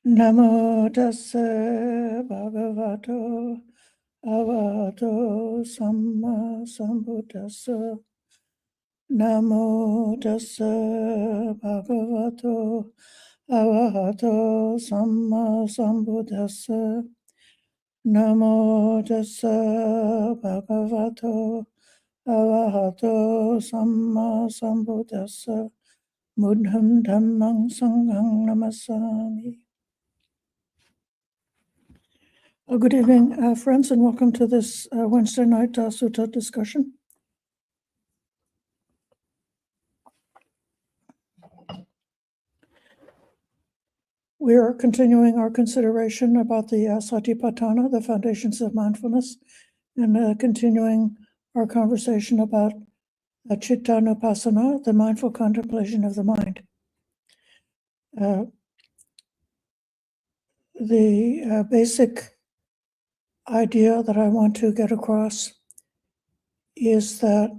Namo tassa bhagavato arahato samma sambuddhassa. Namo tassa bhagavato arahato samma sambuddhassa. Namo tassa bhagavato arahato samma sambuddhassa. Buddham dhammam sangham namasami. Good evening, friends, and welcome to this Wednesday night Sutta discussion. We are continuing our consideration about the Satipatthana, the foundations of mindfulness, and continuing our conversation about Cittanupassana, the mindful contemplation of the mind. The basic idea that I want to get across is that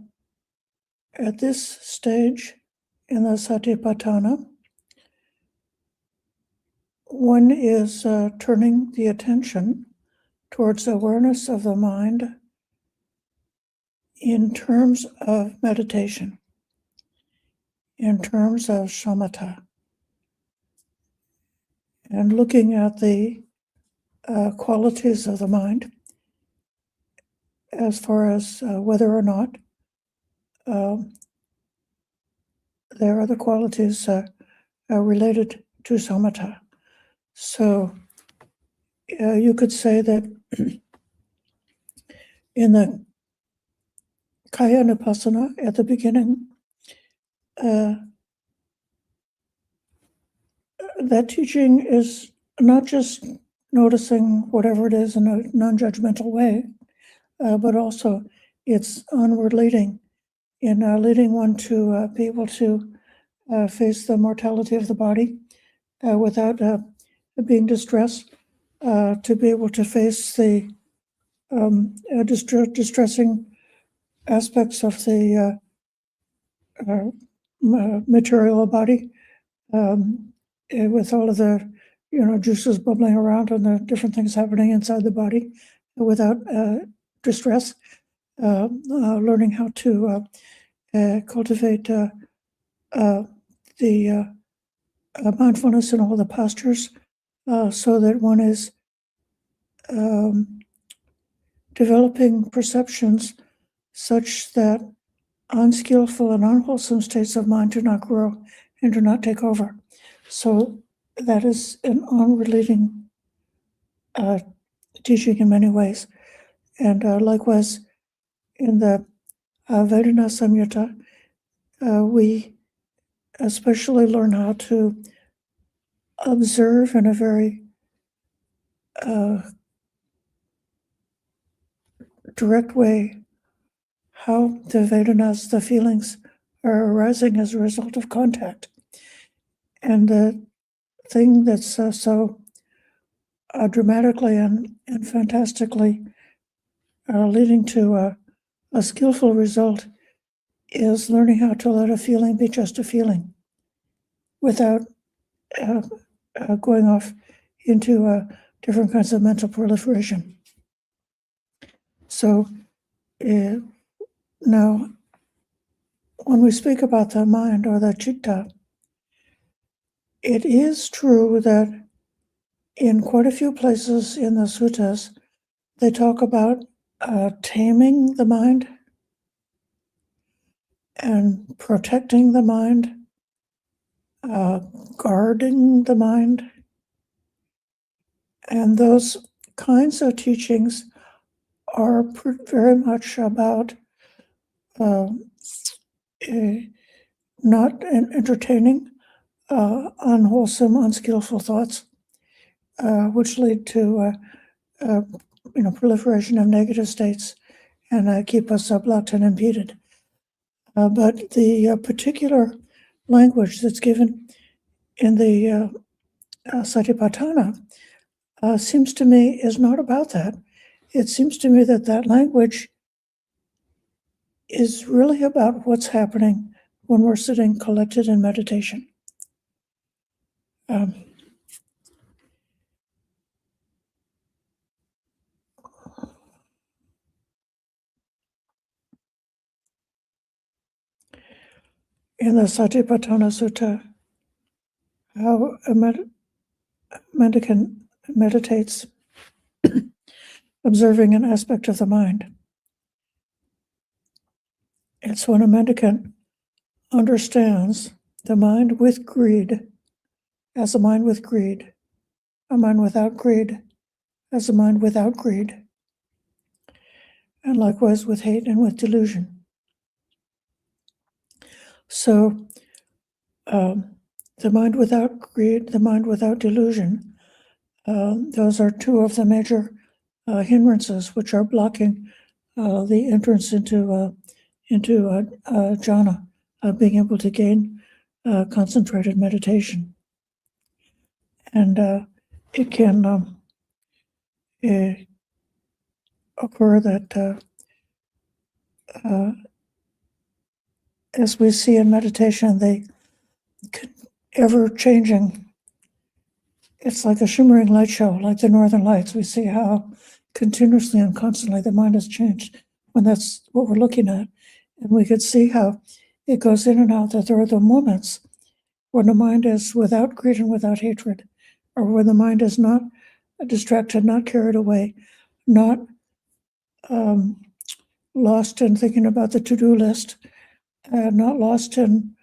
at this stage in the Satipatthana, one is turning the attention towards awareness of the mind in terms of meditation, in terms of shamatha, and looking at the qualities of the mind as far as whether or not there are the qualities related to samatha. So you could say that in the Kayanupassana at the beginning, that teaching is not just noticing whatever it is in a non-judgmental way, but also it's onward leading, in leading one to be able to face the mortality of the body without being distressed, to be able to face the distressing aspects of the material body, with all of the juices bubbling around and the different things happening inside the body without distress, learning how to cultivate the mindfulness in all the postures, so that one is developing perceptions such that unskillful and unwholesome states of mind do not grow and do not take over. So that is an onward leading teaching in many ways. And likewise, in the Vedana Samyutta, we especially learn how to observe in a very direct way how the Vedanas, the feelings, are arising as a result of contact. And the thing that's so dramatically and fantastically leading to a skillful result is learning how to let a feeling be just a feeling without going off into different kinds of mental proliferation. So now, when we speak about the mind or the citta, it is true that in quite a few places in the suttas, they talk about taming the mind and protecting the mind, guarding the mind. And those kinds of teachings are very much about not entertaining unwholesome, unskillful thoughts, which lead to proliferation of negative states and keep us blocked and impeded. But the particular language that's given in the Satipatthana seems to me is not about that. It seems to me that language is really about what's happening when we're sitting collected in meditation. in the Satipatthana Sutta, how a mendicant meditates, observing an aspect of the mind. It's when a mendicant understands the mind with greed as a mind with greed, a mind without greed as a mind without greed, and likewise with hate and with delusion. So the mind without greed, the mind without delusion, those are two of the major hindrances which are blocking the entrance into jhana, being able to gain concentrated meditation. And it can occur that as we see in meditation, they ever changing. It's like a shimmering light show, like the Northern Lights. We see how continuously and constantly the mind has changed when that's what we're looking at. And we could see how it goes in and out, that there are the moments when the mind is without greed and without hatred, or when the mind is not distracted, not carried away, not lost in thinking about the to-do list, not lost in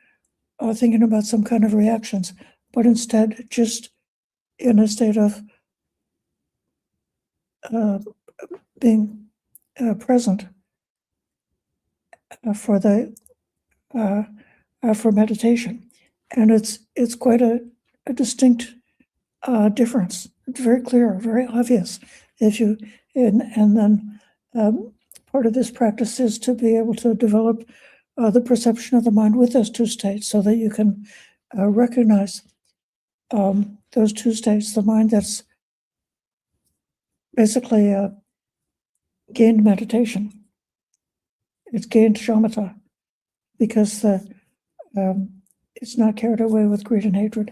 thinking about some kind of reactions, but instead just in a state of being present for meditation. And it's quite a distinct difference. It's very clear, very obvious. And then part of this practice is to be able to develop the perception of the mind with those two states, so that you can recognize those two states, the mind that's basically gained meditation. It's gained shamatha because it's not carried away with greed and hatred.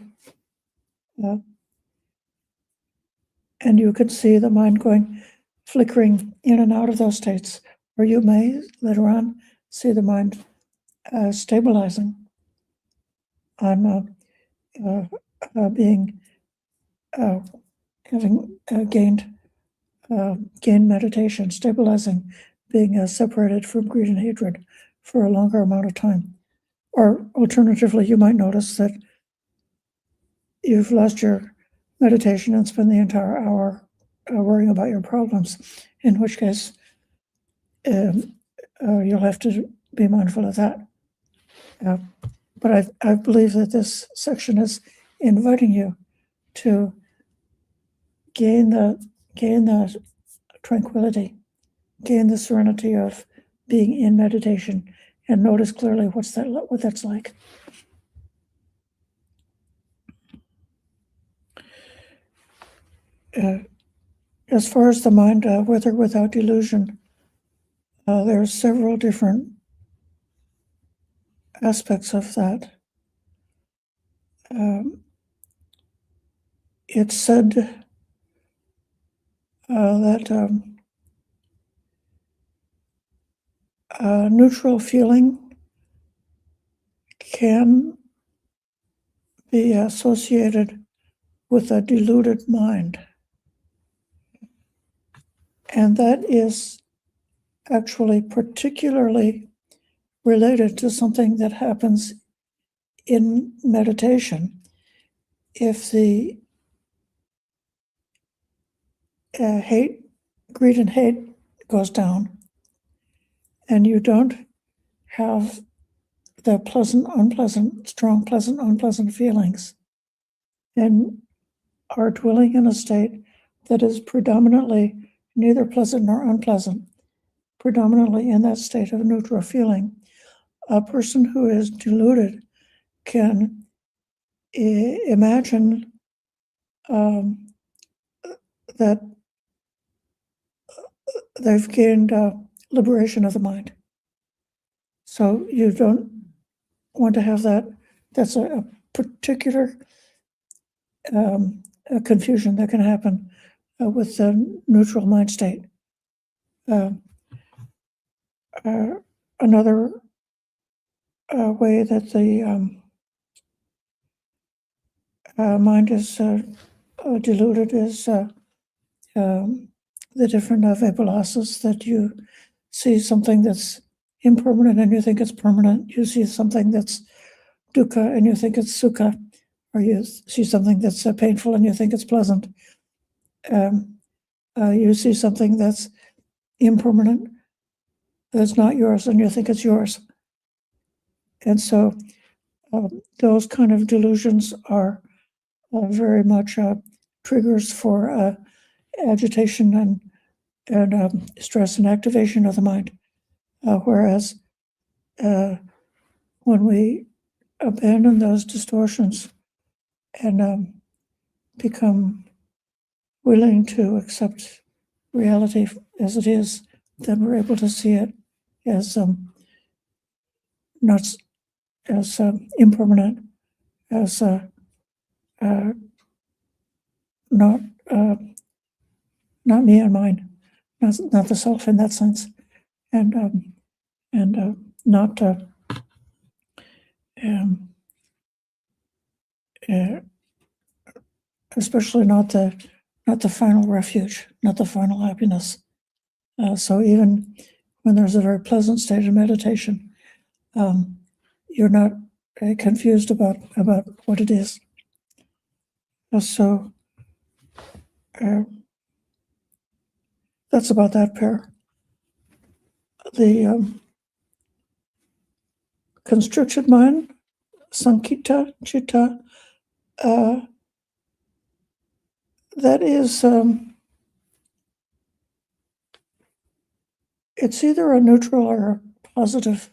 And you can see the mind going, flickering in and out of those states, or you may later on see the mind stabilizing on having gained meditation, stabilizing, being separated from greed and hatred for a longer amount of time. Or alternatively, you might notice that you've lost your meditation and spend the entire hour worrying about your problems, in which case you'll have to be mindful of that. But I believe that this section is inviting you to gain the tranquility, gain the serenity of being in meditation, and notice clearly what that's like. As far as the mind, with or without delusion, there are several different aspects of that. It's said that neutral feeling can be associated with a deluded mind. And that is actually particularly related to something that happens in meditation. If the greed and hate goes down, and you don't have the pleasant, unpleasant, strong, pleasant, unpleasant feelings, and are dwelling in a state that is predominantly neither pleasant nor unpleasant, predominantly in that state of neutral feeling, a person who is deluded can imagine that they've gained liberation of the mind. So you don't want to have that. That's a particular confusion that can happen with the neutral mind state. Another way that the mind is deluded is the different vipalasas, that you see something that's impermanent and you think it's permanent. You see something that's dukkha and you think it's sukha, or you see something that's painful and you think it's pleasant. You see something that's impermanent, that's not yours, and you think it's yours. And so those kind of delusions are very much triggers for agitation and stress and activation of the mind. Whereas when we abandon those distortions and become willing to accept reality as it is, then we're able to see it as not as impermanent, as not me and mine, not the self in that sense, and not especially not the final refuge, not the final happiness. So even when there's a very pleasant state of meditation, you're not confused about what it is. So that's about that pair. The constricted mind, sankita citta, that is, it's either a neutral or a positive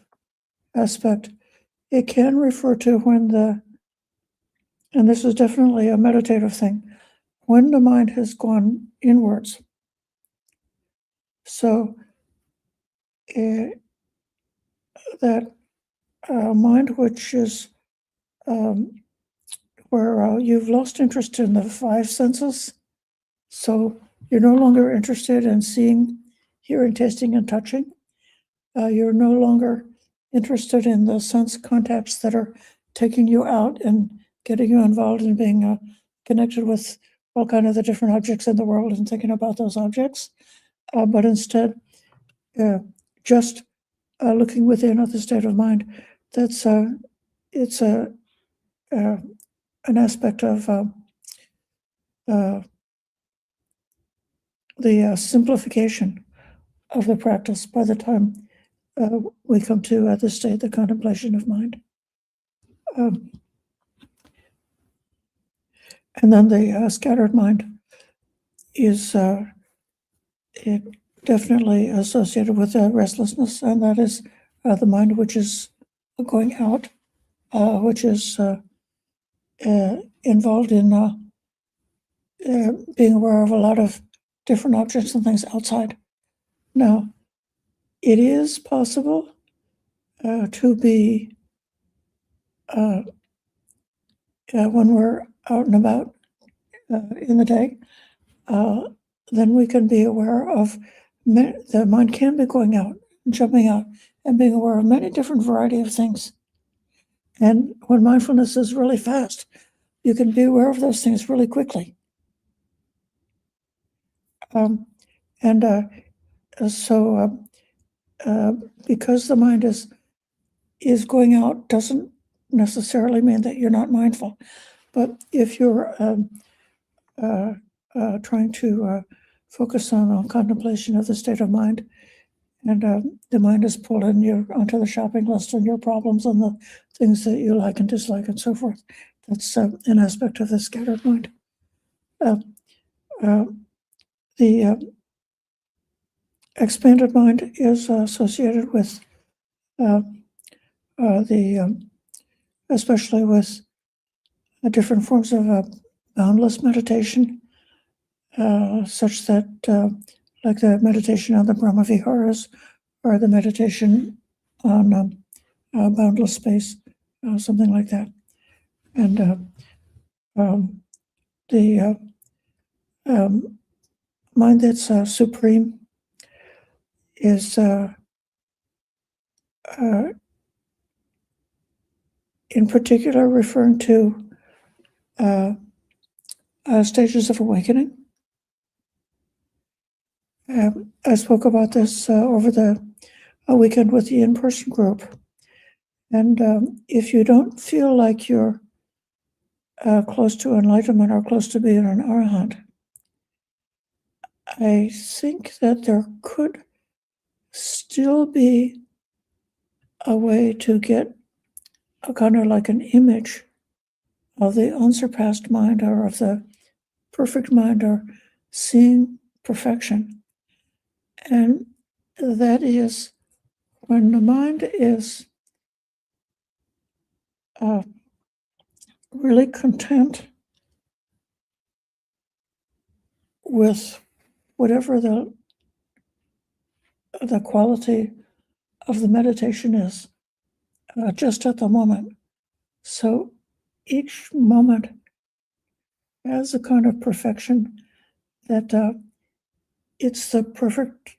aspect. It can refer to when and this is definitely a meditative thing, when the mind has gone inwards. So that mind which is where you've lost interest in the five senses, so you're no longer interested in seeing, hearing, tasting, and touching. You're no longer interested in the sense contacts that are taking you out and getting you involved in being connected with all kind of the different objects in the world and thinking about those objects, but instead just looking within at the state of mind. That's it's an aspect of the simplification of the practice by the time we come to this state, the contemplation of mind. And then the scattered mind is it definitely associated with restlessness, and that is the mind which is going out, which is involved in being aware of a lot of different objects and things outside. Now, it is possible to be, when we're out and about in the day, then we can be aware of, the mind can be going out, jumping out, and being aware of many different variety of things. And when mindfulness is really fast, you can be aware of those things really quickly. So because the mind is going out doesn't necessarily mean that you're not mindful. But if you're trying to focus on contemplation of the state of mind, and the mind is pulled in you onto the shopping list and your problems and the things that you like and dislike and so forth, that's an aspect of the scattered mind. The expanded mind is associated with especially with different forms of boundless meditation, such that, like the meditation on the Brahmaviharas, or the meditation on boundless space, something like that. And the mind that's supreme is in particular referring to stages of awakening. I spoke about this over the weekend with the in-person group. And if you don't feel like you're close to enlightenment or close to being an arahant, I think that there could still be a way to get a kind of like an image of the unsurpassed mind or of the perfect mind or seeing perfection. And that is when the mind is really content with whatever the quality of the meditation is, just at the moment. So each moment has a kind of perfection that it's the perfect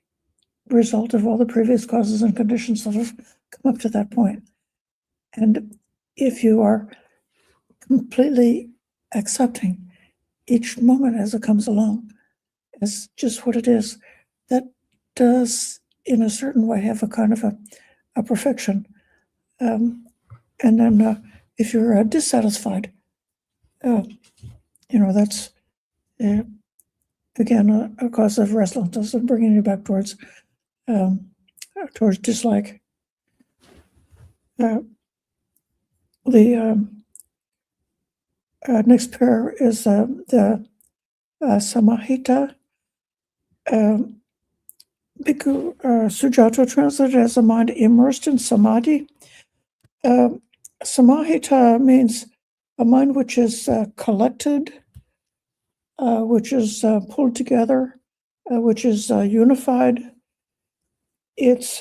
result of all the previous causes and conditions that have come up to that point. And if you are completely accepting each moment as it comes along as just what it is, that does in a certain way have a kind of a perfection. And then if you're dissatisfied, that's again a cause of restlessness and bringing you back towards dislike. The next pair is the Samahita. Bhikkhu Sujato translated as a mind immersed in samadhi. Samahita means a mind which is collected, which is pulled together, which is unified. It's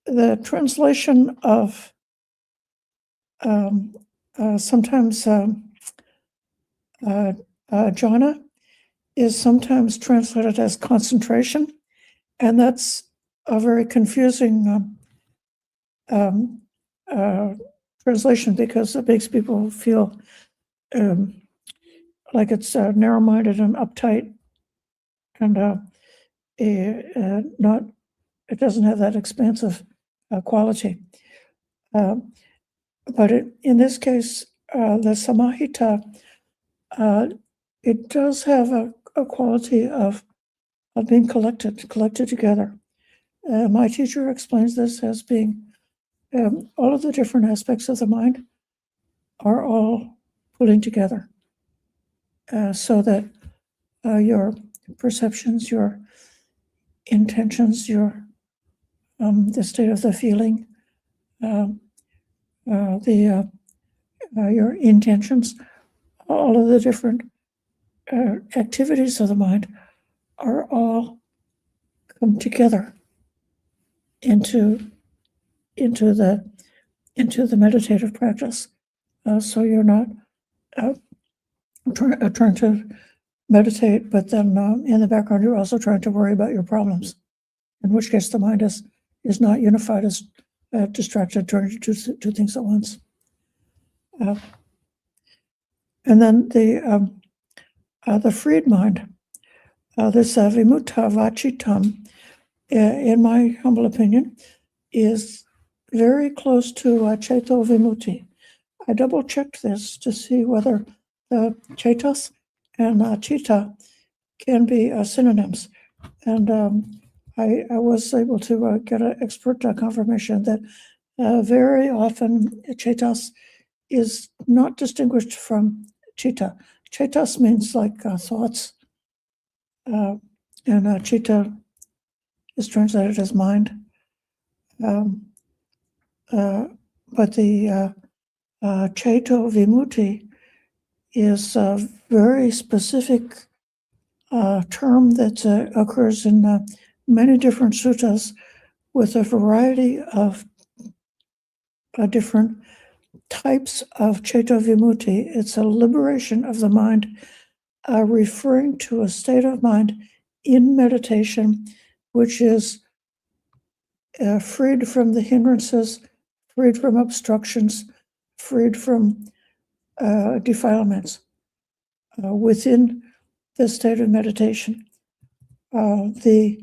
the translation of sometimes jhana is sometimes translated as concentration, and that's a very confusing translation because it makes people feel like it's narrow-minded and uptight, and it doesn't have that expansive quality. But in this case, the samahita, it does have a quality of being collected together. My teacher explains this as being all of the different aspects of the mind are all pulling together, so that your perceptions, your intentions, your the state of the feeling, your intentions, all of the different activities of the mind are all come together into the meditative practice. So you're not trying to meditate, but then in the background you're also trying to worry about your problems, in which case the mind is not unified, is distracted, trying to do two things at once. And then the freed mind, this vimutta vacitam, in my humble opinion, is very close to ceto vimutti. I double-checked this to see whether the cetas and citta can be synonyms. And I was able to get an expert confirmation that very often cetas is not distinguished from citta. Cetas means like thoughts, and citta is translated as mind. But the ceto vimutti is a very specific term that occurs in many different suttas with a variety of different types of ceto vimutti. It's a liberation of the mind, referring to a state of mind in meditation, which is freed from the hindrances, freed from obstructions, freed from defilements within the state of meditation. The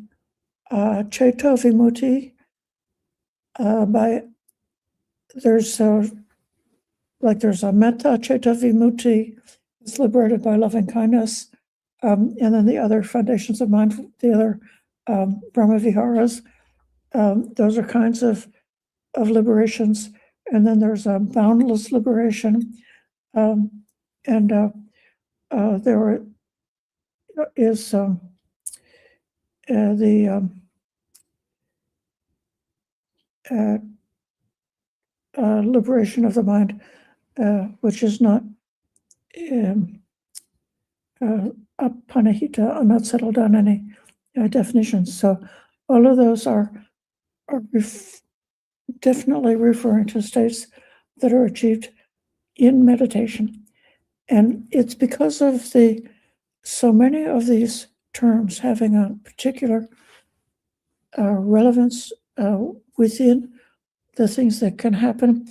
Chaito Vimutti, there's a Metta Chaito Vimutti, is liberated by loving kindness, and then the other foundations of mind, the other Brahma Viharas, those are kinds of liberations. And then there's a boundless liberation, and there is the liberation of the mind, which is not apanahita, not settled on any definitions. So all of those are definitely referring to states that are achieved in meditation. And it's because of so many of these terms having a particular relevance within the things that can happen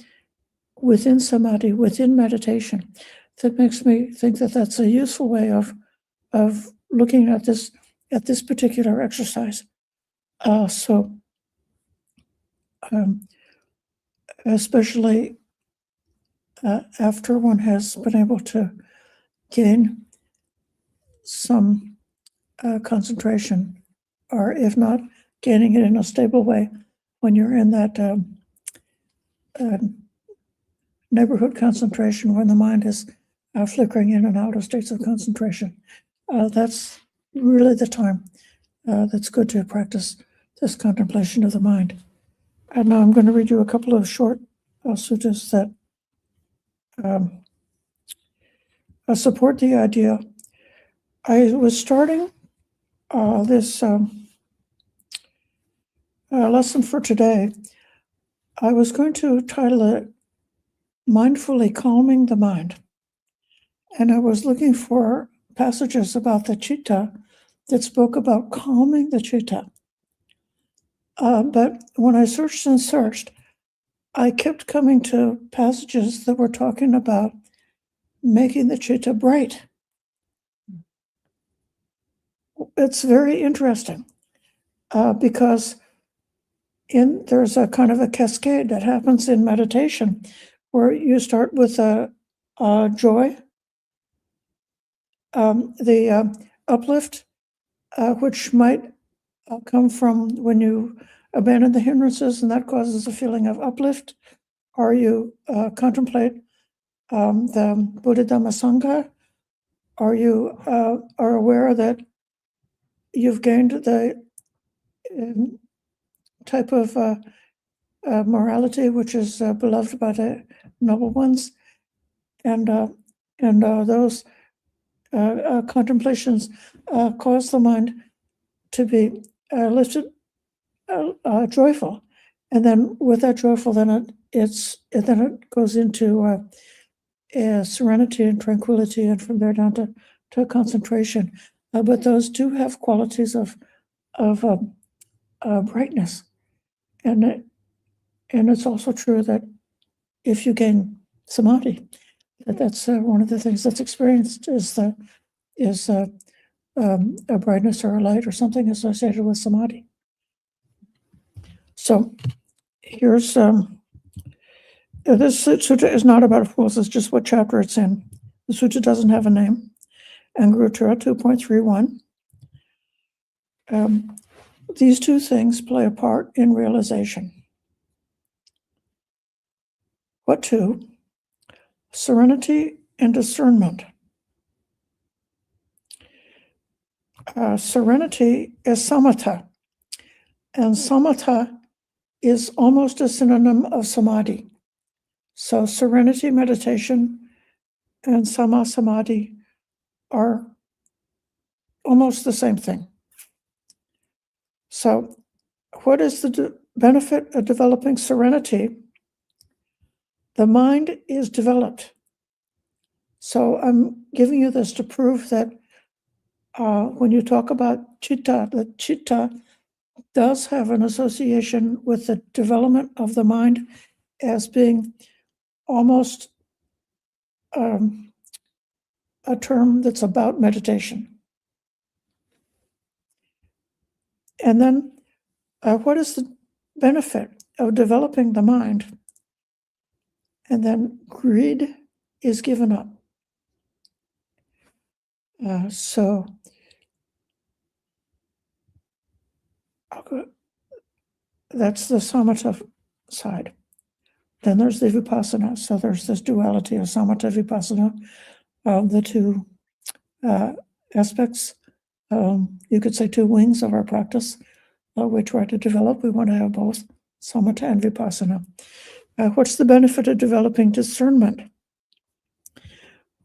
within samadhi, within meditation, that makes me think that that's a useful way of looking at this particular exercise. Especially after one has been able to gain some concentration, or if not gaining it in a stable way, when you're in that neighborhood concentration, when the mind is flickering in and out of states of concentration, that's really the time that's good to practice this contemplation of the mind. And now I'm going to read you a couple of short suttas that support the idea. I was starting this lesson for today. I was going to title it Mindfully Calming the Mind. And I was looking for passages about the citta that spoke about calming the citta. But when I searched and searched, I kept coming to passages that were talking about making the citta bright. It's very interesting because there's a kind of a cascade that happens in meditation where you start with a joy, the uplift, which might come from when you abandon the hindrances, and that causes a feeling of uplift, or you contemplate the Buddha Dhamma Sangha, or you are aware that you've gained the type of morality which is beloved by the noble ones, and those contemplations cause the mind to be lifted, joyful, and then with that joyful, then it goes into serenity and tranquility, and from there down to concentration. But those do have qualities of brightness, and it's also true that if you gain samadhi, that's one of the things that's experienced is a brightness or a light or something associated with samadhi. So here's this sutta is not about fools, it's just what chapter it's in. The sutta doesn't have a name. Anguttara 2.31. These two things play a part in realization. What two? Serenity and discernment. Serenity is samatha, and samatha is almost a synonym of samadhi. So serenity meditation and sama samadhi are almost the same thing. So what is the benefit of developing serenity? The mind is developed. So I'm giving you this to prove that when you talk about citta, the citta does have an association with the development of the mind as being almost a term that's about meditation. And then what is the benefit of developing the mind? And then greed is given up. So that's the samatha side. Then there's the vipassana. So there's this duality of samatha vipassana, the two aspects. You could say two wings of our practice. We try to develop. We want to have both samatha and vipassana. What's the benefit of developing discernment?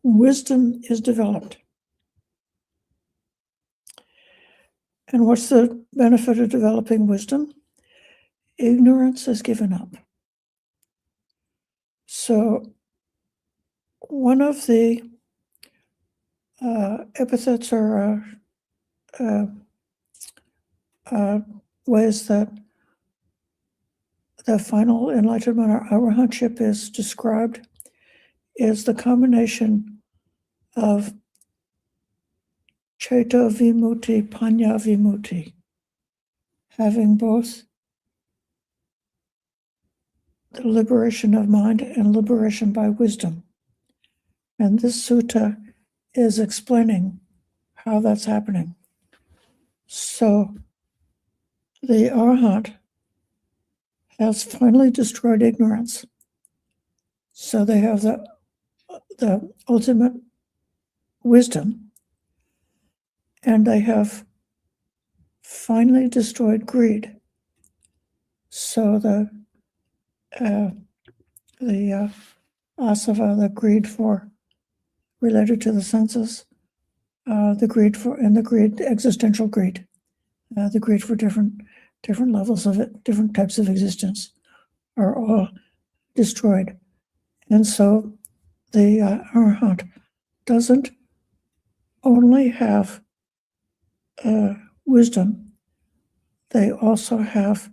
Wisdom is developed. And what's the benefit of developing wisdom? Ignorance is given up. So one of the epithets or ways that the final enlightenment or arahantship is described is the combination of Chaita Vimutti, Panya Vimutti, having both the liberation of mind and liberation by wisdom. And this sutta is explaining how that's happening. So the Arahant has finally destroyed ignorance. So they have the ultimate wisdom, and they have finally destroyed greed. So the asava, the greed for related to the senses, the existential greed, the greed for different levels of it, different types of existence, are all destroyed. And so the Arahant doesn't only have wisdom, they also have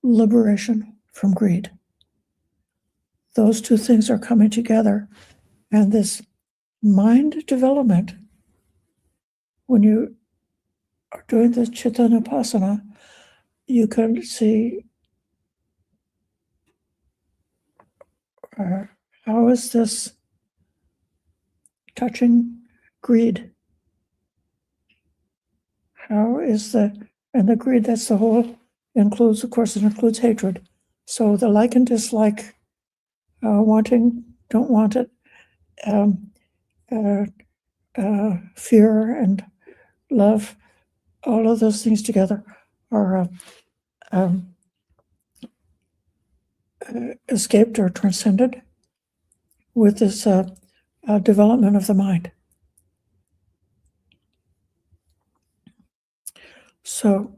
liberation from greed. Those two things are coming together, and this mind development, when you are doing the Chittanupassana, you can see how is this touching greed? How is and the greed, that's the whole, includes, of course, it includes hatred. So the like and dislike, wanting, don't want it, fear and love, all of those things together are escaped or transcended with this development of the mind. So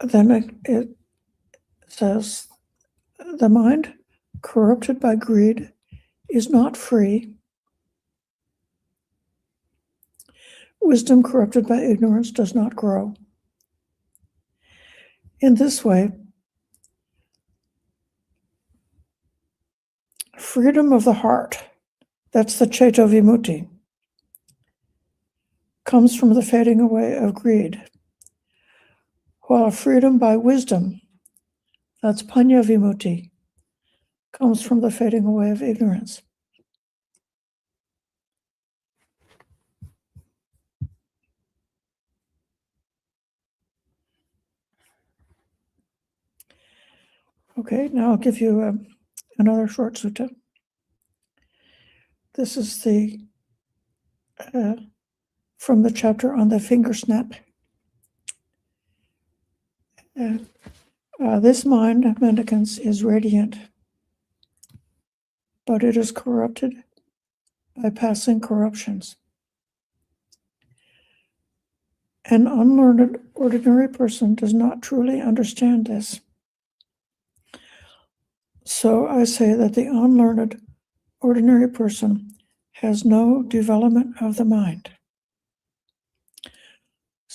then it says, the mind corrupted by greed is not free. Wisdom corrupted by ignorance does not grow. In this way, freedom of the heart, that's the Chaita Vimutti, comes from the fading away of greed, while freedom by wisdom, that's Panya Vimutti, comes from the fading away of ignorance. Okay, now I'll give you another short sutta. This is from the chapter on the finger snap. This mind, mendicants, is radiant, but it is corrupted by passing corruptions. An unlearned ordinary person does not truly understand this. So I say that the unlearned ordinary person has no development of the mind.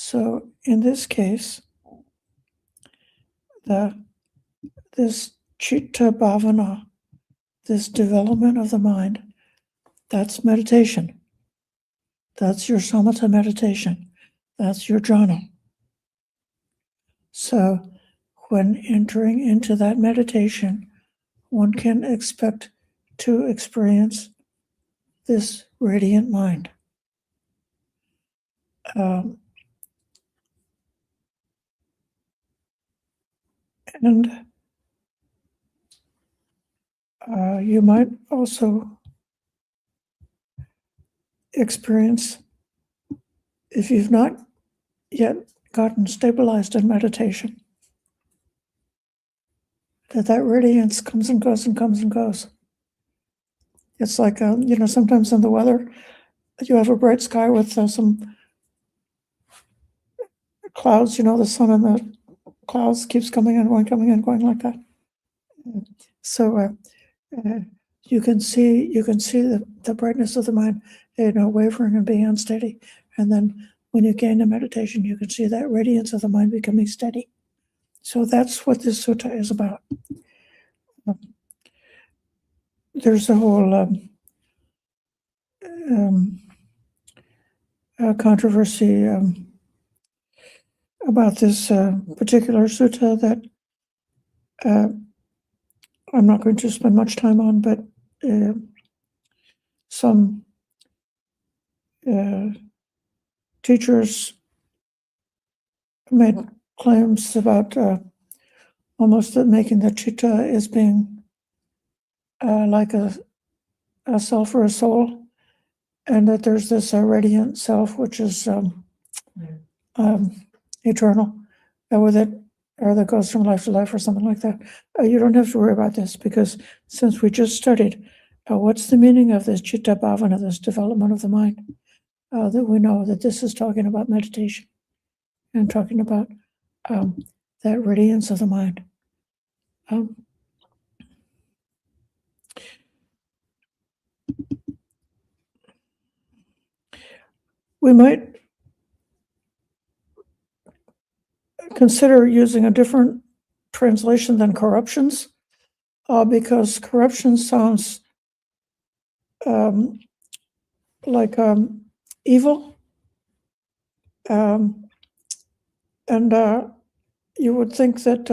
So in this case, this Chitta Bhavana, this development of the mind, that's meditation. That's your samatha meditation. That's your jhana. So when entering into that meditation, one can expect to experience this radiant mind. And you might also experience, if you've not yet gotten stabilized in meditation, that radiance comes and goes and comes and goes. It's like, sometimes in the weather, you have a bright sky with some clouds, the sun and the clouds keeps coming and going like that. So you can see the brightness of the mind, wavering and being unsteady. And then when you gain the meditation, you can see that radiance of the mind becoming steady. So that's what this sutta is about. There's a whole controversy about this particular sutta that I'm not going to spend much time on, but some teachers made claims about almost that making the chitta is being like a self or a soul, and that there's this radiant self which is eternal, or that goes from life to life or something like that. You don't have to worry about this, because since we just studied what's the meaning of this chitta bhavana, this development of the mind, that we know that this is talking about meditation and talking about that radiance of the mind. We might consider using a different translation than corruptions, because corruption sounds like evil, and you would think that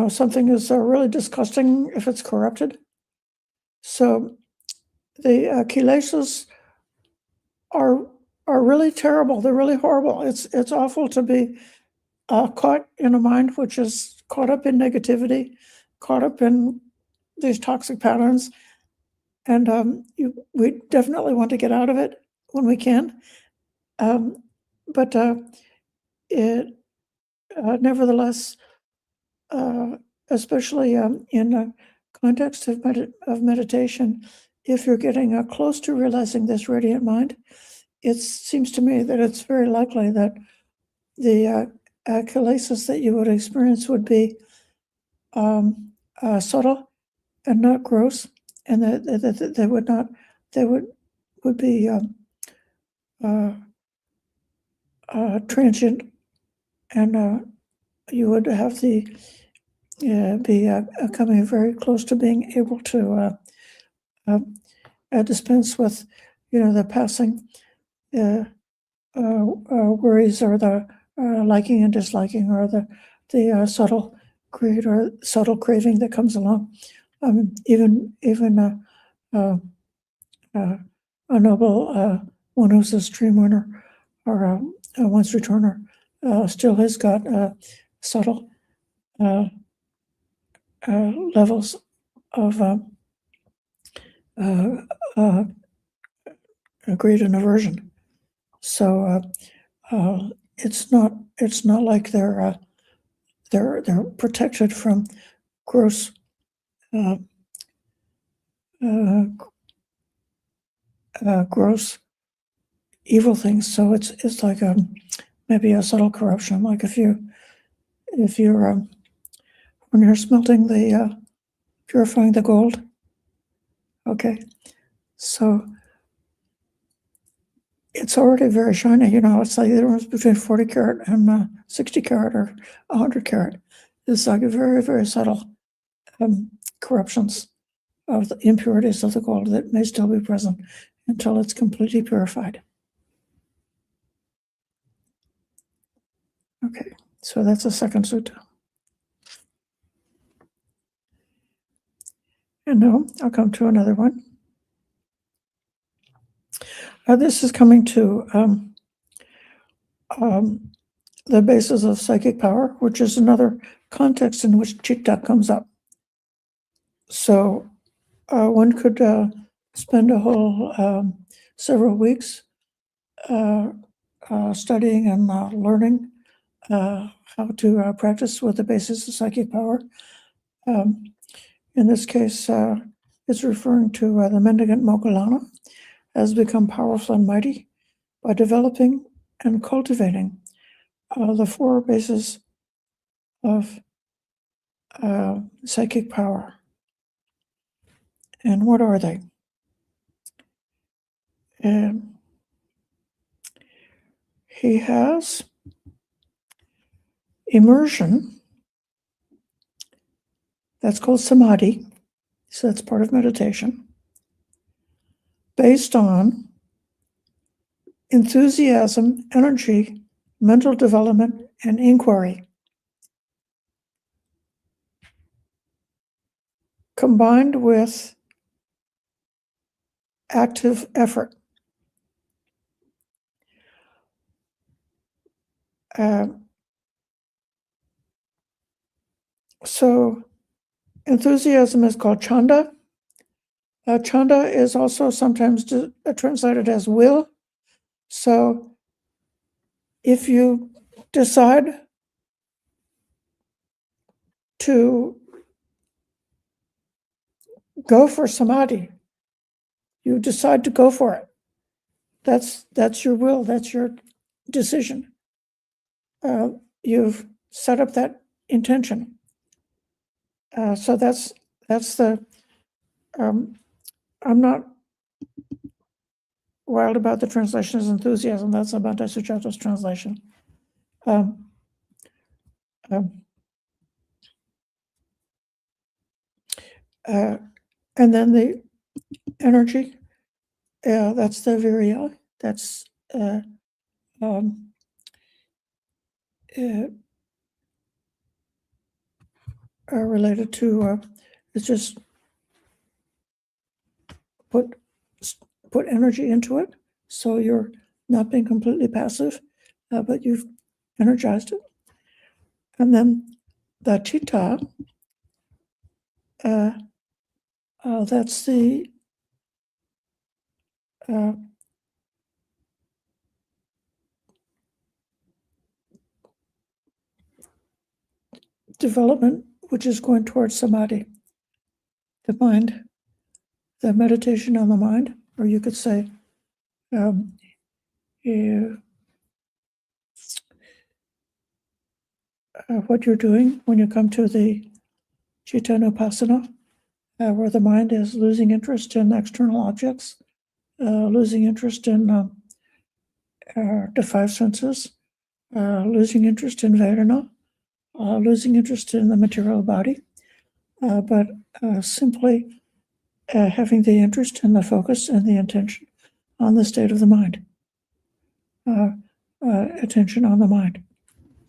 something is really disgusting if it's corrupted. So the kilesas are really terrible. They're really horrible. It's awful to be caught in a mind which is caught up in negativity, caught up in these toxic patterns, and we definitely want to get out of it when we can. But it nevertheless, especially in a context of meditation, if you're getting close to realizing this radiant mind, it seems to me that it's very likely that the kilesas that you would experience would be subtle and not gross, and that they would be transient, and you would have be coming very close to being able to dispense with, the passing worries, or the liking and disliking, or the subtle greed or subtle craving that comes along. Even a noble one who's a stream winner or a once returner still has got subtle levels of greed and aversion. So it's not like they're protected from gross gross evil things. So it's like maybe a subtle corruption. Like if you're when you're smelting purifying the gold. Okay, so it's already very shiny. It's like the difference between 40 karat and 60 karat or 100 karat. It's like a very, very subtle corruptions of the impurities of the gold that may still be present until it's completely purified. Okay, so that's the second sutta. And now I'll come to another one. This is coming to the basis of psychic power, which is another context in which citta comes up. So one could spend a whole several weeks studying and learning how to practice with the basis of psychic power. In this case, it's referring to the mendicant Moggallana has become powerful and mighty by developing and cultivating the four bases of psychic power. And what are they? He has immersion, that's called samadhi, so that's part of meditation, based on enthusiasm, energy, mental development, and inquiry, combined with active effort. So enthusiasm is called chanda. Chanda is also sometimes translated as will. So if you decide to go for samadhi, you decide to go for it. That's your will, that's your decision. You've set up that intention. So that's the, I'm not wild about the translation as enthusiasm. That's Bhante Sucata's translation. And then the energy, that's the virya. That's related to, it's just put energy into it. So you're not being completely passive, but you've energized it. And then the citta, that's the development which is going towards samadhi, the mind, the meditation on the mind, or you could say what you're doing when you come to the cittanupassana, where the mind is losing interest in external objects, losing interest in the five senses, losing interest in Vedana, losing interest in the material body, but simply having the interest and the focus and the intention on the state of the mind, attention on the mind.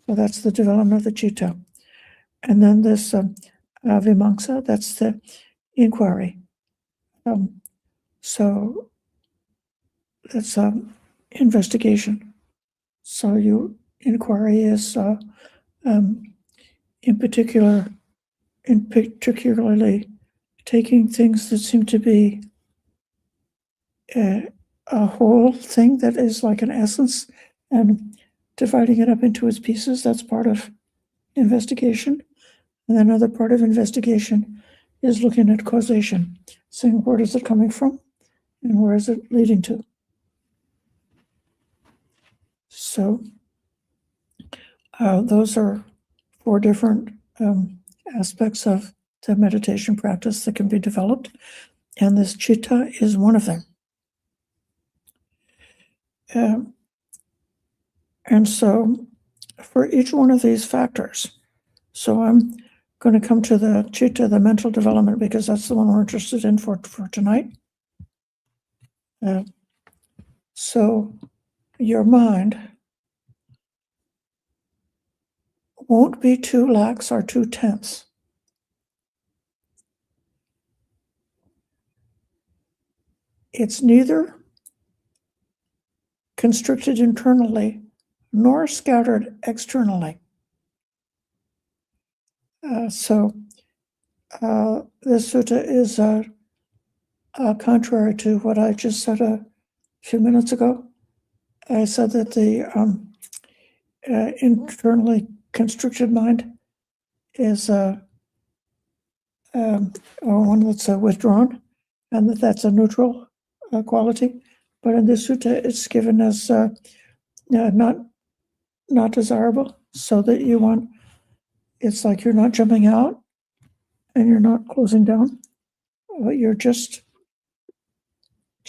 So that's the development of the citta. And then this vimamsa, that's the inquiry. So that's investigation. So your inquiry is particularly taking things that seem to be a whole thing that is like an essence and dividing it up into its pieces. That's part of investigation. And another part of investigation is looking at causation, saying where is it coming from and where is it leading to. So those are four different aspects of the meditation practice that can be developed, and this citta is one of them. And so for each one of these factors, so I'm going to come to the citta, the mental development, because that's the one we're interested in for tonight. So your mind won't be too lax or too tense. It's neither constricted internally nor scattered externally. So this sutta is contrary to what I just said a few minutes ago. I said that the internally constricted mind is one that's withdrawn, and that's a neutral quality. But in this sutta, it's given as not desirable, so that you want, it's like you're not jumping out and you're not closing down, but you're just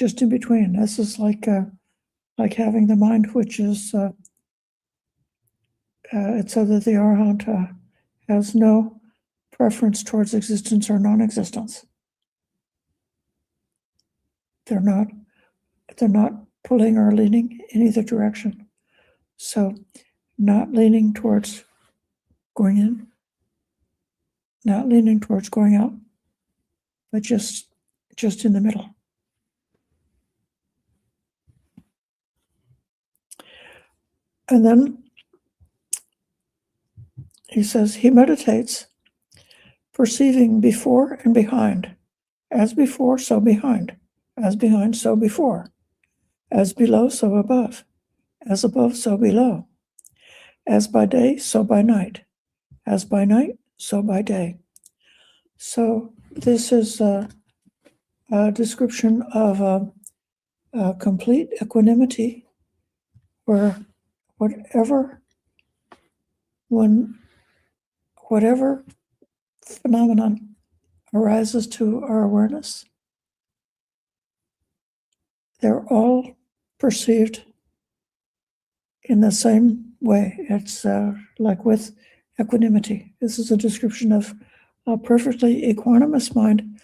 in between. This is like having the mind, which is it's so that the arahant has no preference towards existence or non-existence. They're not pulling or leaning in either direction. So not leaning towards going in, not leaning towards going out, but just in the middle. And then he says he meditates, perceiving before and behind, as before, so behind, as behind, so before, as below, so above, as above, so below, as by day, so by night, as by night, so by day. So this is a description of complete equanimity, where whatever phenomenon arises to our awareness, they're all perceived in the same way. It's like with equanimity. This is a description of a perfectly equanimous mind,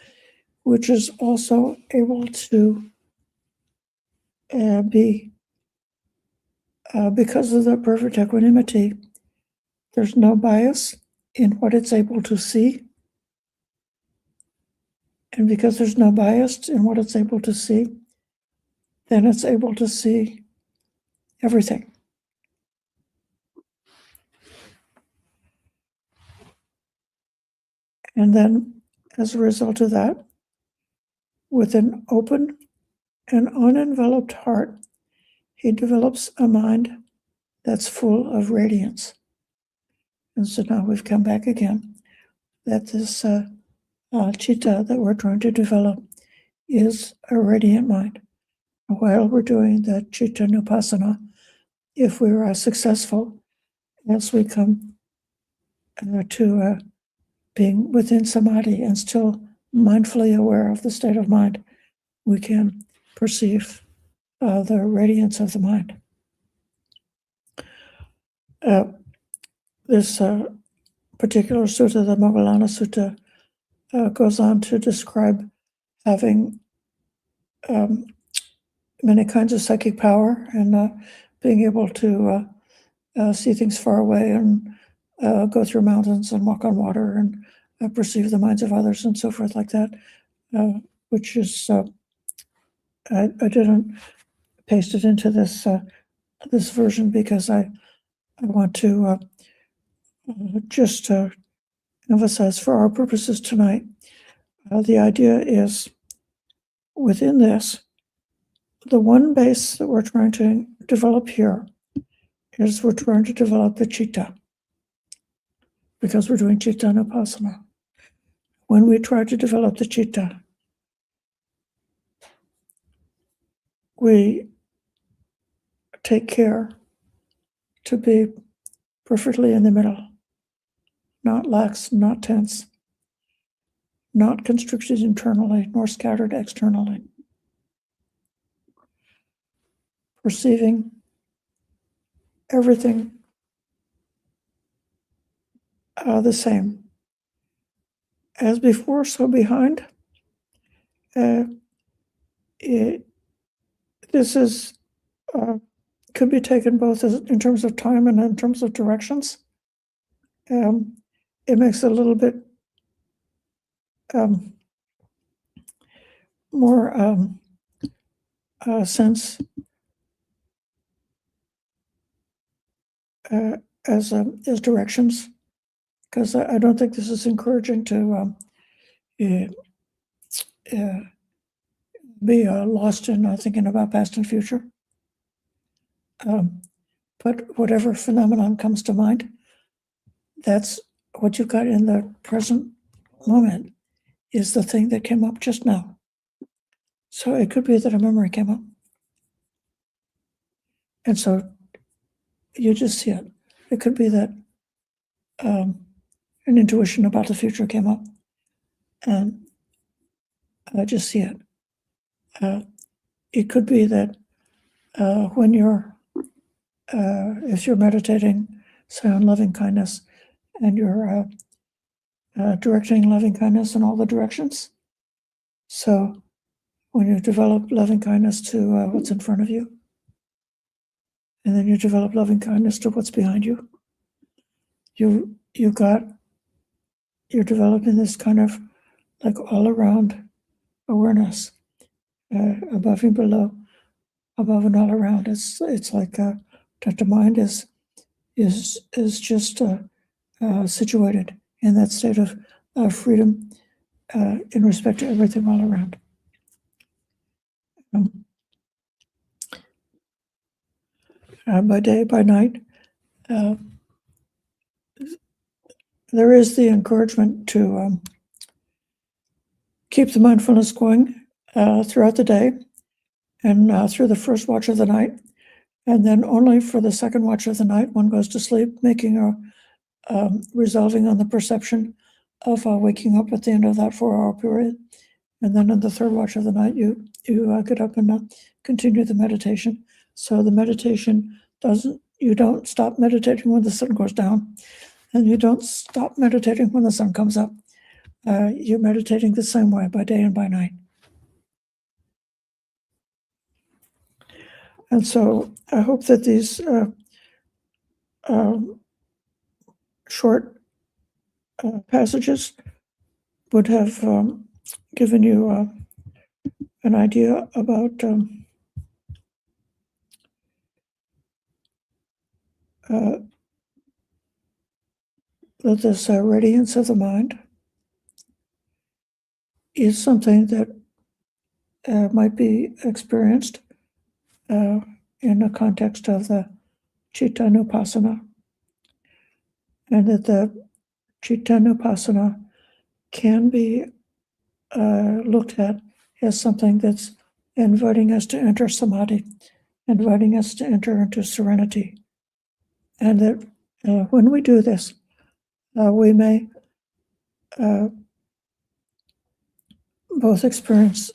which is also able to be, because of the perfect equanimity, there's no bias in what it's able to see. And because there's no bias in what it's able to see, then it's able to see everything. And then, as a result of that, with an open and unenveloped heart, he develops a mind that's full of radiance. And so now we've come back again, that this citta that we're trying to develop is a radiant mind. While we're doing the citta nupassana, if we are successful, as we come to being within samadhi and still mindfully aware of the state of mind, we can perceive the radiance of the mind. This particular sutta, the Moggallana Sutta, goes on to describe having many kinds of psychic power and being able to see things far away and go through mountains and walk on water and perceive the minds of others and so forth like that, which is, I didn't paste it into this version because I want to just emphasize for our purposes tonight, the idea is within this, the one base that we're trying to develop here is we're trying to develop the citta, because we're doing citta nupassana. When we try to develop the citta, we take care to be perfectly in the middle, not lax, not tense, not constricted internally, nor scattered externally. perceiving everything the same. As before, so behind. This is could be taken both in terms of time and in terms of directions. It makes it a little bit more sense as directions, because I don't think this is encouraging to be lost in thinking about past and future. But whatever phenomenon comes to mind, that's what you've got in the present moment, is the thing that came up just now. So it could be that a memory came up. And so you just see it. It could be that an intuition about the future came up, and I just see it. It could be that when if you're meditating, say, on loving kindness, and you're directing loving kindness in all the directions. So when you develop loving kindness to what's in front of you, and then you develop loving kindness to what's behind you, you're developing this kind of like all around awareness, above and below, above and all around. It's like that the mind is just situated in that state of freedom in respect to everything all around. By day, by night, there is the encouragement to keep the mindfulness going throughout the day and through the first watch of the night, and then only for the second watch of the night one goes to sleep, making a resolving on the perception of waking up at the end of that 4-hour period, and then in the third watch of the night you get up and continue the meditation. So the meditation you don't stop meditating when the sun goes down, and you don't stop meditating when the sun comes up. You're meditating the same way by day and by night. And so I hope that these short passages would have given you an idea about that this radiance of the mind is something that might be experienced in the context of the Cittanupassana, and that the Cittanupassana can be looked at as something that's inviting us to enter samadhi, inviting us to enter into serenity, and that when we do this, we may both experience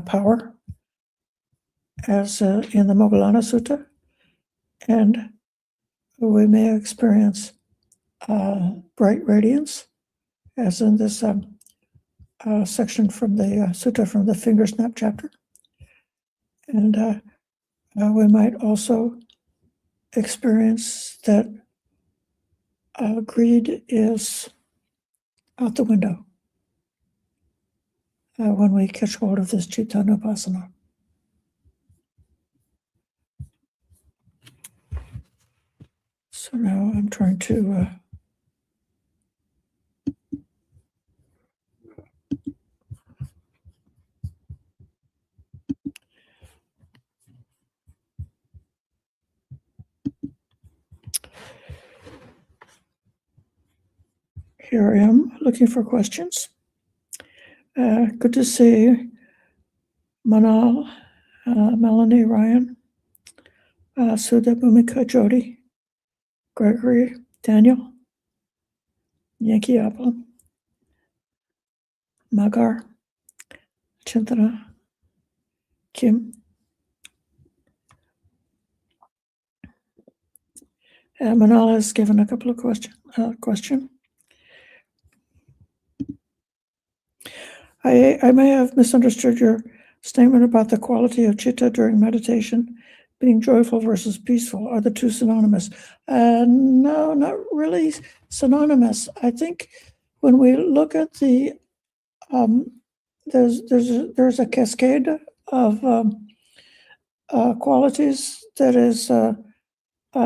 power, as in the Moggallana Sutta, and we may experience bright radiance, as in this section from the sutta from the finger snap chapter. And we might also experience that greed is out the window when we catch hold of this Cittanupassana. So now I'm trying to here I am looking for questions. Good to see Manal, Melanie, Ryan, Sudha, Bhumika, Jody, Gregory, Daniel, Yankee Apple, Magar, Chintana, Kim, Manala has given a couple of question. I may have misunderstood your statement about the quality of citta during meditation being joyful versus peaceful. Are the two synonymous? No, not really synonymous. I think when we look at the there's a cascade of qualities that is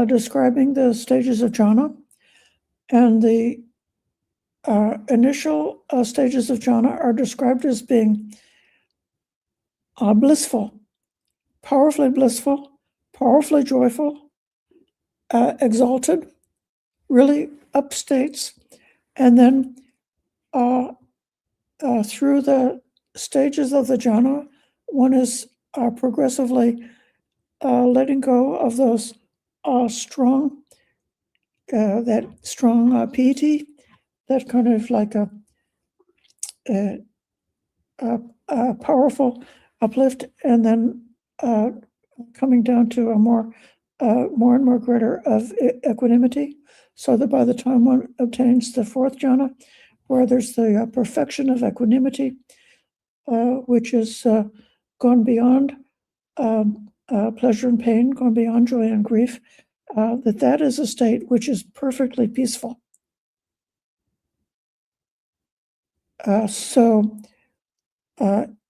describing the stages of jhana, and the initial stages of jhana are described as being blissful, powerfully joyful, exalted, really up states, and then through the stages of the jhana, one is progressively letting go of those strong piety, that kind of like a powerful uplift, and then coming down to a more and more greater of equanimity, so that by the time one obtains the fourth jhana, where there's the perfection of equanimity, which is gone beyond pleasure and pain, gone beyond joy and grief, that is a state which is perfectly peaceful. So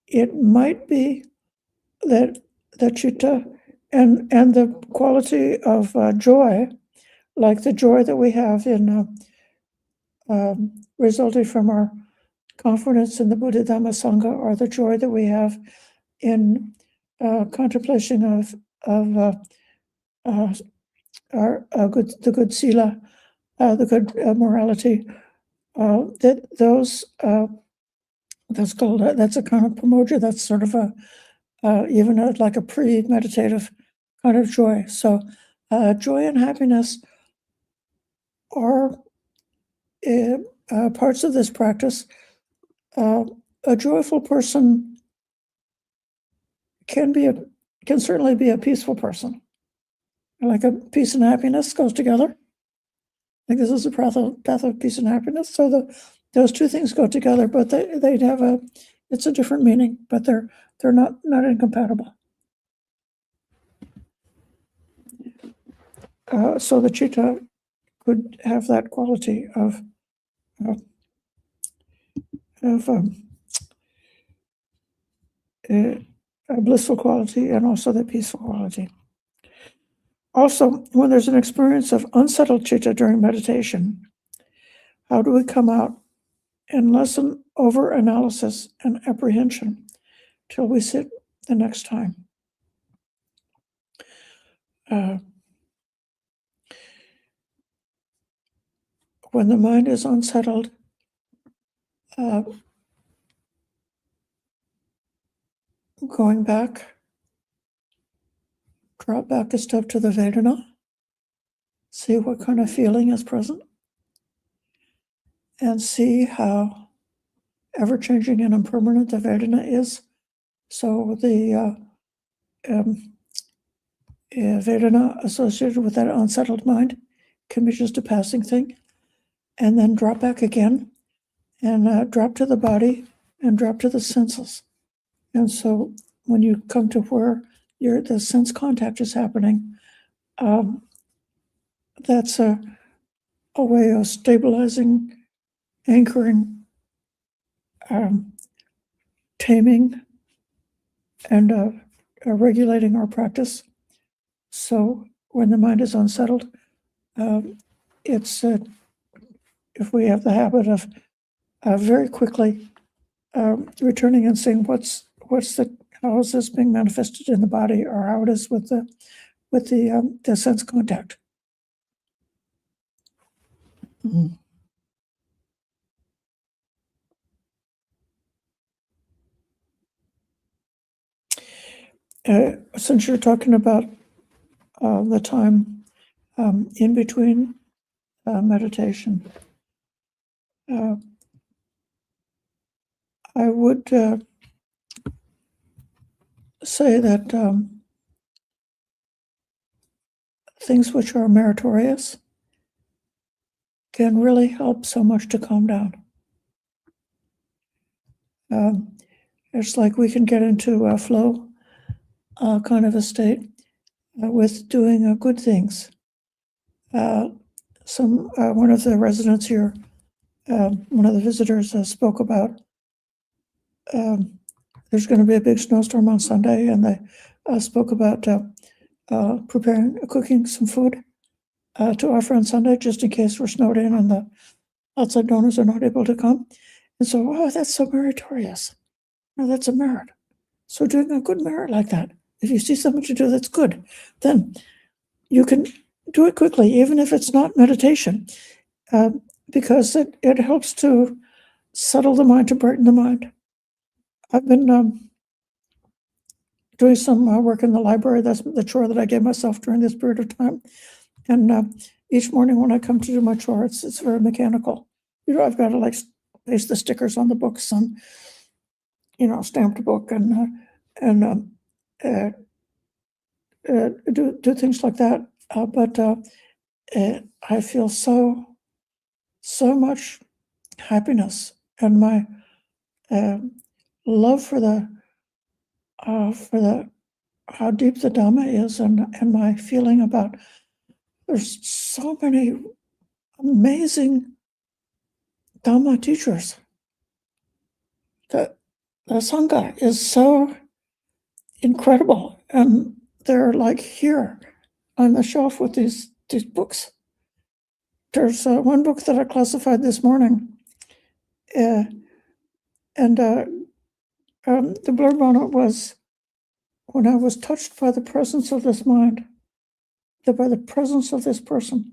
it might be that the citta and the quality of joy, like the joy that we have in resulting from our confidence in the Buddha Dhamma Sangha, or the joy that we have in contemplation of the good sila, the good morality, that's called that's a kind of pamoja. That's sort of like a pre-meditative kind of joy. So joy and happiness are parts of this practice. A joyful person can certainly be a peaceful person. Like a peace and happiness goes together. Like this is a path of peace and happiness. So those two things go together, but they'd have it's a different meaning, but they're not incompatible. So the citta could have that quality of a blissful quality, and also the peaceful quality. Also, when there's an experience of unsettled citta during meditation, how do we come out and lessen over-analysis and apprehension till we sit the next time? When the mind is unsettled, going back, drop back a step to the Vedana, see what kind of feeling is present, and see how ever-changing and impermanent the Vedana is. So the Vedana associated with that unsettled mind can be just a passing thing, and then drop back again, and drop to the body, and drop to the senses. And so when you come to where the sense contact is happening, that's a way of stabilizing, anchoring, taming, and regulating our practice. So when the mind is unsettled, it's if we have the habit of very quickly returning and seeing how is this being manifested in the body, or how it is with the sense contact. Mm-hmm. Since you're talking about the time in between meditation, I would say that things which are meritorious can really help so much to calm down. It's like we can get into a flow kind of a state with doing good things. One of the residents here, one of the visitors spoke about there's going to be a big snowstorm on Sunday, and they spoke about cooking some food to offer on Sunday, just in case we're snowed in and the outside donors are not able to come. And so, oh, that's so meritorious. No, that's a merit. So doing a good merit like that, if you see something to do that's good, then you can do it quickly, even if it's not meditation, because it helps to settle the mind, to brighten the mind. I've been doing some work in the library. That's the chore that I gave myself during this period of time. And each morning when I come to do my chore, it's very mechanical. I've got to paste the stickers on the books and, stamp the book and do things like that. But I feel so much happiness, and my love for how deep the Dhamma is, and my feeling about there's so many amazing Dhamma teachers. The Sangha is so incredible, and they're like here on the shelf with these books. There's one book that I classified this morning, and the blurb on it was, when I was touched by the presence of this mind, by the presence of this person,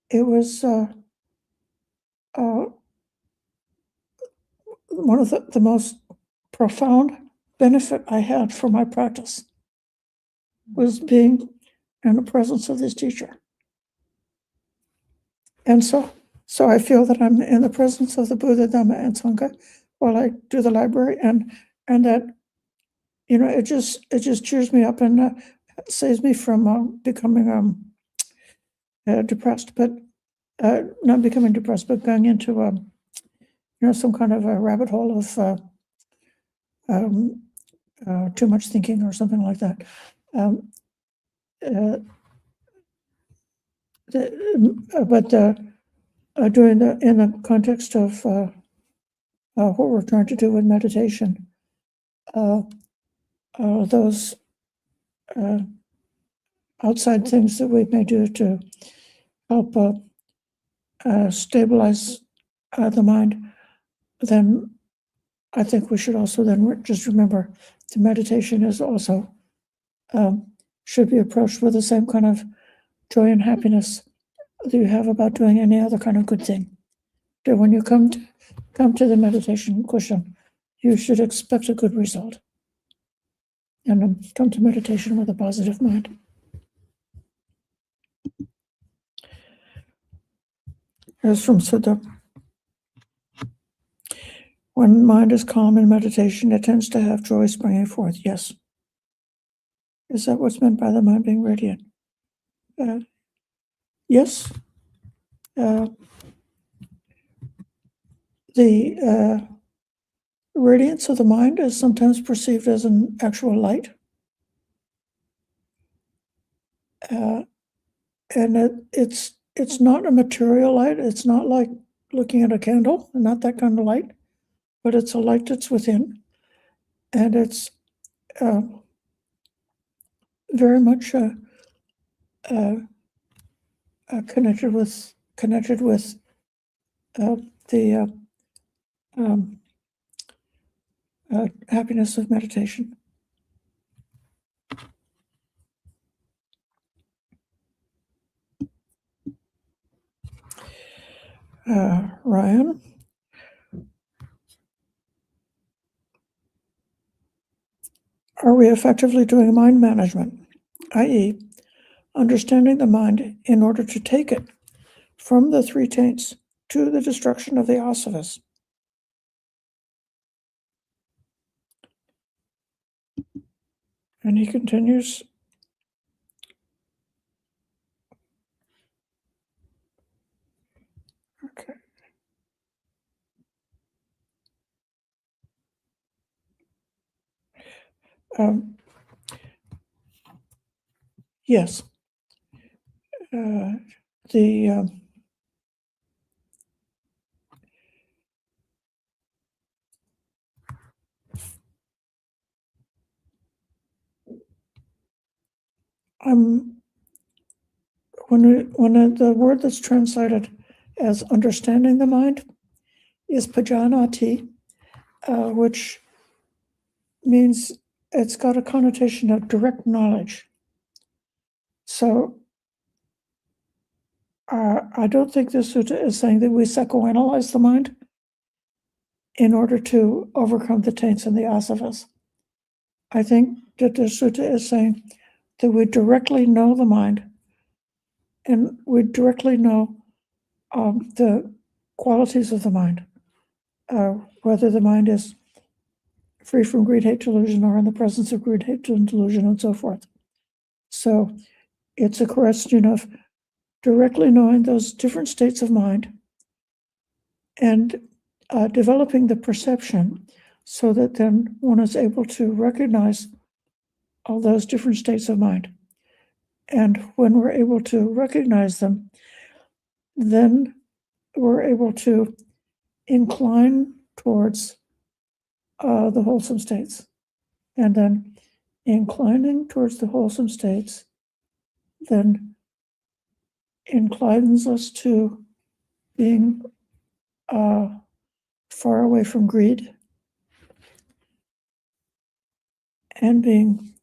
it was one of the most profound benefit I had for my practice was being in the presence of this teacher. And so I feel that I'm in the presence of the Buddha, Dhamma, and Sangha while I do the library, and that it just cheers me up and saves me from becoming depressed, but not becoming depressed, but going into some kind of a rabbit hole of too much thinking or something like that. But doing in the context of what we're trying to do with meditation, those outside things that we may do to help stabilize the mind, then I think we should also then just remember the meditation is also should be approached with the same kind of joy and happiness that you have about doing any other kind of good thing. That when you come to the meditation cushion, you should expect a good result, and come to meditation with a positive mind. Here's from Sutta. When mind is calm in meditation, it tends to have joy springing forth. Yes. Is that what's meant by the mind being radiant? Yes. The radiance of the mind is sometimes perceived as an actual light. And it's not a material light. It's not like looking at a candle, not that kind of light, but it's a light that's within, and it's very much connected with the happiness of meditation. Ryan, are we effectively doing mind management, i.e., understanding the mind in order to take it from the three taints to the destruction of the asavas? And he continues, Yes. When the word that's translated as understanding the mind is pajanati, which means it's got a connotation of direct knowledge. So I don't think this sutta is saying that we psychoanalyze the mind in order to overcome the taints and the asavas. I think that the sutta is saying that we directly know the mind, and we directly know the qualities of the mind, whether the mind is free from greed, hate, delusion, or in the presence of greed, hate, and delusion, and so forth. So it's a question of directly knowing those different states of mind and developing the perception so that then one is able to recognize all those different states of mind. And when we're able to recognize them, then we're able to incline towards the wholesome states. And then inclining towards the wholesome states then inclines us to being far away from greed, and being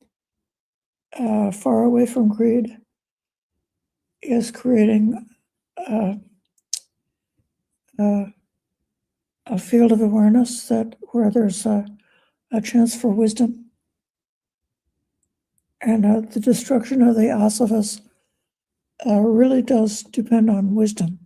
far away from greed is creating a field of awareness where there's a chance for wisdom, and the destruction of the asavas really does depend on wisdom.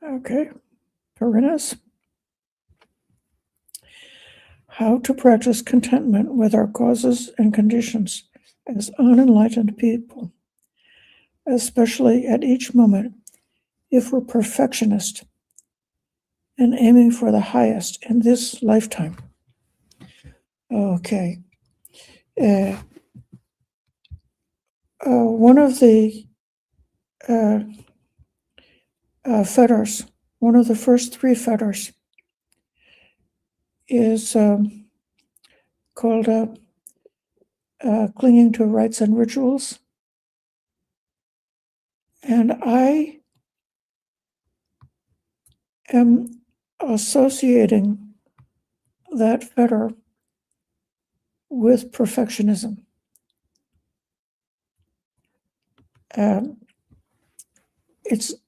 Okay, Parinas. How to practice contentment with our causes and conditions as unenlightened people, especially at each moment, if we're perfectionist and aiming for the highest in this lifetime. Okay. One of the fetters, one of the first three fetters, is called clinging to rites and rituals. And I am associating that fetter with perfectionism.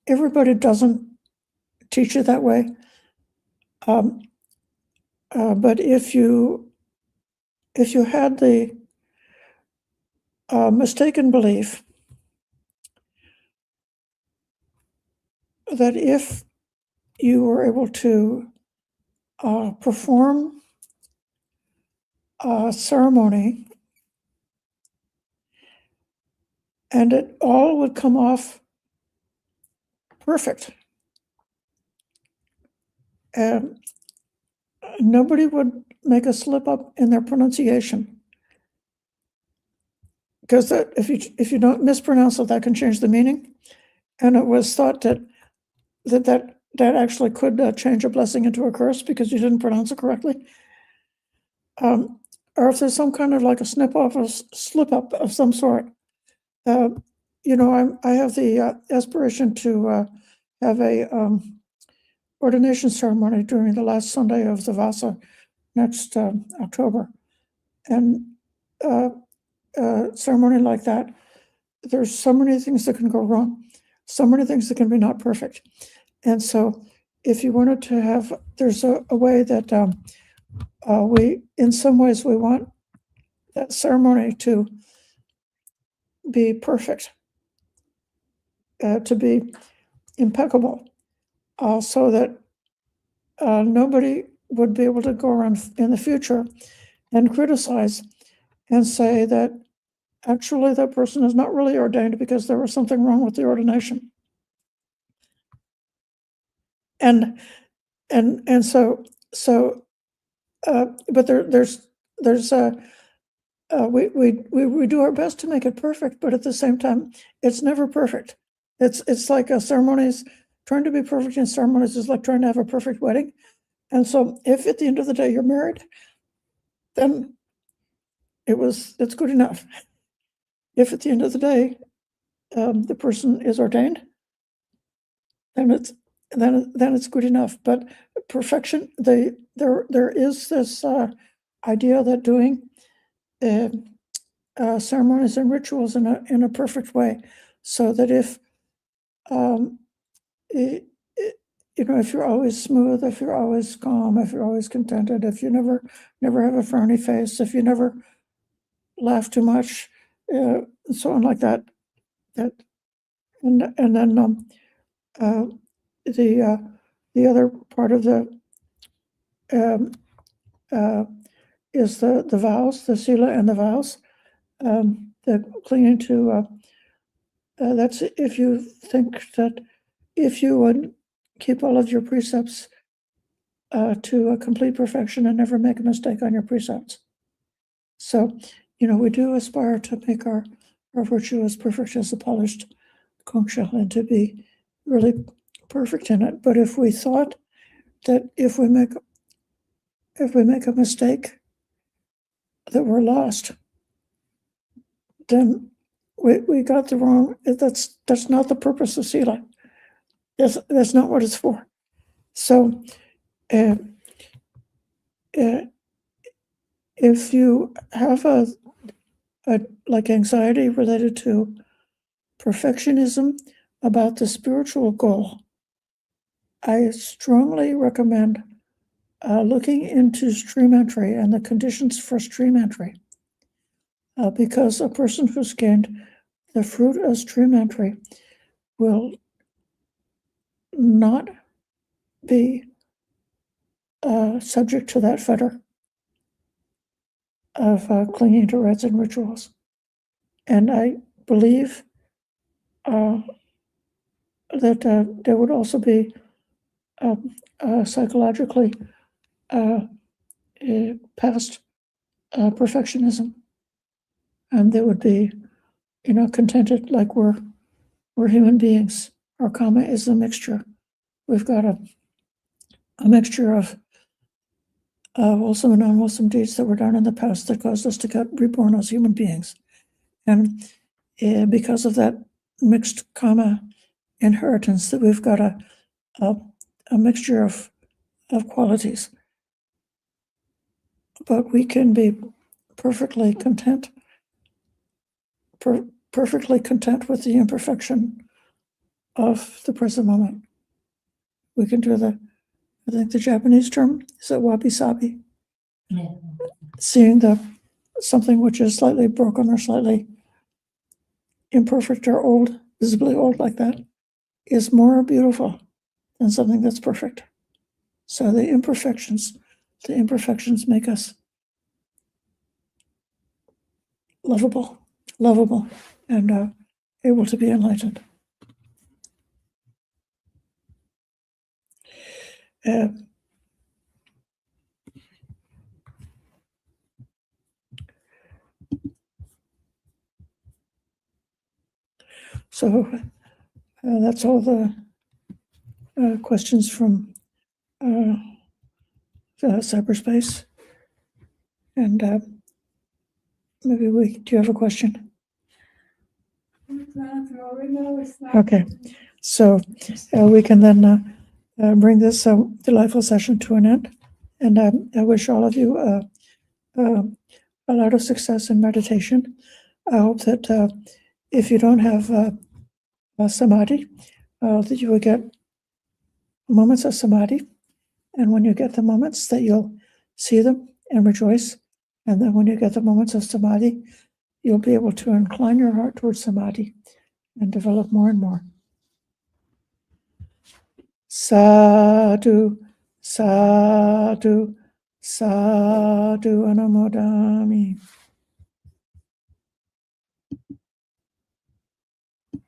Everybody doesn't teach it that way, but if you had the mistaken belief that if you were able to perform a ceremony and it all would come off perfect, nobody would make a slip up in their pronunciation, because if you don't mispronounce it, that can change the meaning. And it was thought that actually could change a blessing into a curse because you didn't pronounce it correctly. Or if there's some kind of like a slip up of some sort. I have the aspiration to have a ordination ceremony during the last Sunday of the Vasa next October. And ceremony like that, there's so many things that can go wrong, so many things that can be not perfect. And so if you wanted to have, there's a way that in some ways we want that ceremony to be perfect, to be impeccable, so that nobody would be able to go around in the future and criticize and say that actually that person is not really ordained because there was something wrong with the ordination. And so but we do our best to make it perfect, but at the same time, it's never perfect. It's like a ceremonies, trying to be perfect in ceremonies is like trying to have a perfect wedding. And so if at the end of the day you're married, then it's good enough. If at the end of the day the person is ordained, then it's good enough. But perfection, there is this idea that doing ceremonies and rituals in a perfect way, so that if if you're always smooth, if you're always calm, if you're always contented, if you never have a frowny face, if you never laugh too much, and so on like that, and then the other part of the is the vows, the sila and the vows, the clinging to. That's if you think that if you would keep all of your precepts to a complete perfection and never make a mistake on your precepts. So, we do aspire to make our virtue as perfect as a polished conch shell and to be really perfect in it. But if we thought that if we make a mistake that we're lost, then we got the wrong. That's not the purpose of sila. That's not what it's for. So, if you have a like anxiety related to perfectionism about the spiritual goal, I strongly recommend looking into stream entry and the conditions for stream entry, because a person who's gained the fruit of stream entry will not be subject to that fetter of clinging to rites and rituals. And I believe that there would also be psychologically past perfectionism, and they would be, contented, like we're human beings. Our karma is a mixture. We've got a mixture of wholesome and unwholesome deeds that were done in the past that caused us to get reborn as human beings. And because of that mixed karma inheritance, that we've got a mixture of qualities. But we can be perfectly content with the imperfection of the present moment. We can do I think the Japanese term is wabi-sabi. Yeah. Seeing something which is slightly broken or slightly imperfect or old, visibly old like that, is more beautiful than something that's perfect. So the imperfections make us lovable, and able to be enlightened. So that's all the questions from cyberspace. And maybe do you have a question? Okay, so we can then bring this delightful session to an end. And I wish all of you a lot of success in meditation. I hope that if you don't have samadhi, that you will get moments of samadhi. And when you get the moments, that you'll see them and rejoice. And then when you get the moments of samadhi, you'll be able to incline your heart towards samadhi and develop more and more. Sadhu, sadhu, Sadhu anumodami.